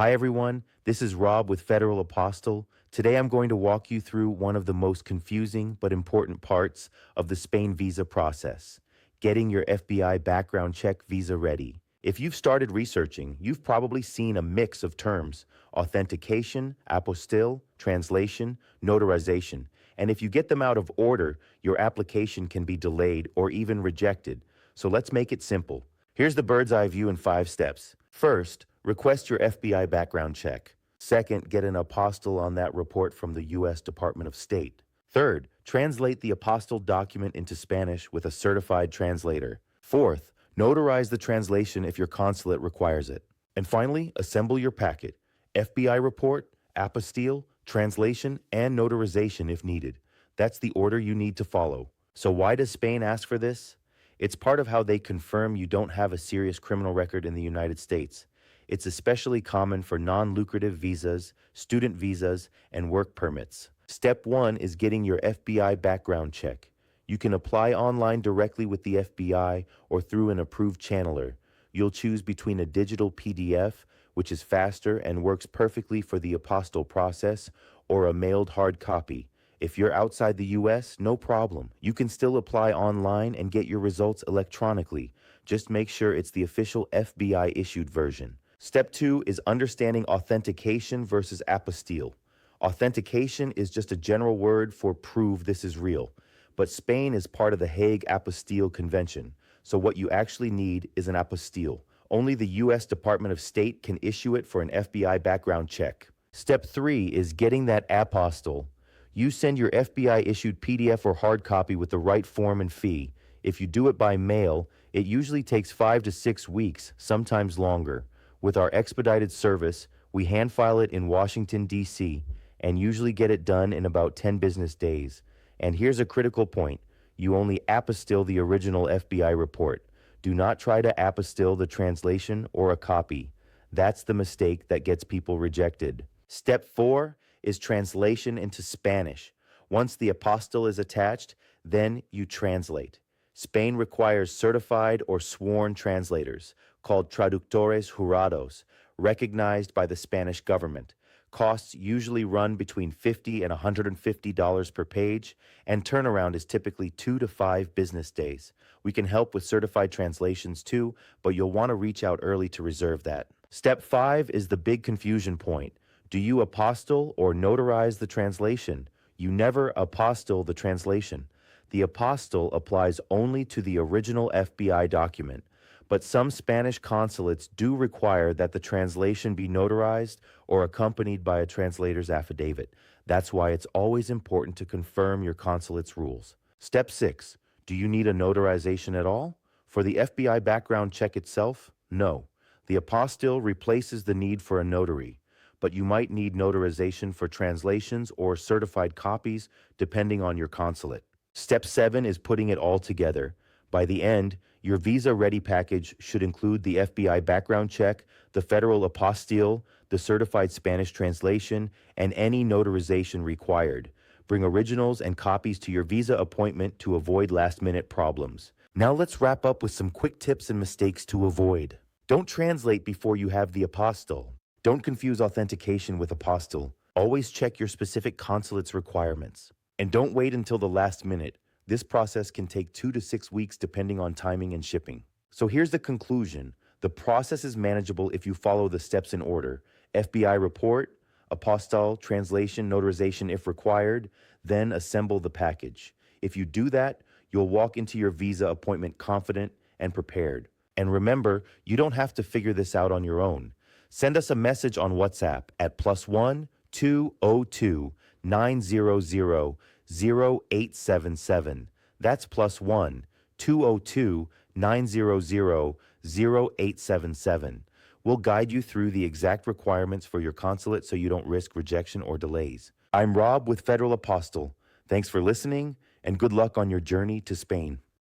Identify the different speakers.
Speaker 1: Hi everyone, this is Rob with Federal Apostille. Today I'm going to walk you through one of the most confusing but important parts of the Spain visa process, getting your FBI background check visa ready. If you've started researching, you've probably seen a mix of terms: authentication, apostille, translation, notarization. And if you get them out of order, your application can be delayed or even rejected. So let's make it simple. Here's the bird's eye view in 5 steps. First, request your FBI background check. Second, get an apostille on that report from the U.S. Department of State. Third, translate the apostille document into Spanish with a certified translator. Fourth, notarize the translation if your consulate requires it. And finally, assemble your packet: FBI report, apostille, translation, and notarization if needed. That's the order you need to follow. So why does Spain ask for this? It's part of how they confirm you don't have a serious criminal record in the United States. It's especially common for non-lucrative visas, student visas, and work permits. Step 1 is getting your FBI background check. You can apply online directly with the FBI or through an approved channeler. You'll choose between a digital PDF, which is faster and works perfectly for the apostille process, or a mailed hard copy. If you're outside the US, no problem. You can still apply online and get your results electronically. Just make sure it's the official FBI-issued version. Step 2 is understanding authentication versus apostille. Authentication is just a general word for prove this is real, but Spain is part of the Hague Apostille Convention, so what you actually need is an apostille. Only the U.S. Department of State can issue it for an FBI background check. Step 3 is getting that apostille. You send your FBI-issued PDF or hard copy with the right form and fee. If you do it by mail, it usually takes 5 to 6 weeks, sometimes longer. With our expedited service, we hand file it in Washington, D.C., and usually get it done in about 10 business days. And here's a critical point: you only apostille the original FBI report. Do not try to apostille the translation or a copy. That's the mistake that gets people rejected. Step 4 is translation into Spanish. Once the apostille is attached, then you translate. Spain requires certified or sworn translators, called traductores jurados, recognized by the Spanish government. Costs usually run between $50 and $150 per page, and turnaround is typically 2 to 5 business days. We can help with certified translations too, but you'll want to reach out early to reserve that. Step 5 is the big confusion point. Do you apostille or notarize the translation? You never apostille the translation. The apostille applies only to the original FBI document, but some Spanish consulates do require that the translation be notarized or accompanied by a translator's affidavit. That's why it's always important to confirm your consulate's rules. Step 6. Do you need a notarization at all? For the FBI background check itself, no. The apostille replaces the need for a notary, but you might need notarization for translations or certified copies depending on your consulate. Step 7 is putting it all together. By the end, your visa-ready package should include the FBI background check, the federal apostille, the certified Spanish translation, and any notarization required. Bring originals and copies to your visa appointment to avoid last-minute problems. Now let's wrap up with some quick tips and mistakes to avoid. Don't translate before you have the apostille. Don't confuse authentication with apostille. Always check your specific consulate's requirements. And don't wait until the last minute. This process can take 2 to 6 weeks depending on timing and shipping. So here's the conclusion. The process is manageable if you follow the steps in order: FBI report, apostille, translation, notarization if required, then assemble the package. If you do that, you'll walk into your visa appointment confident and prepared. And remember, you don't have to figure this out on your own. Send us a message on WhatsApp at +1 202 900 0877. That's +1 202 900 0877. We'll guide you through the exact requirements for your consulate so you don't risk rejection or delays. I'm Rob with Federal Apostille. Thanks for listening, and good luck on your journey to Spain.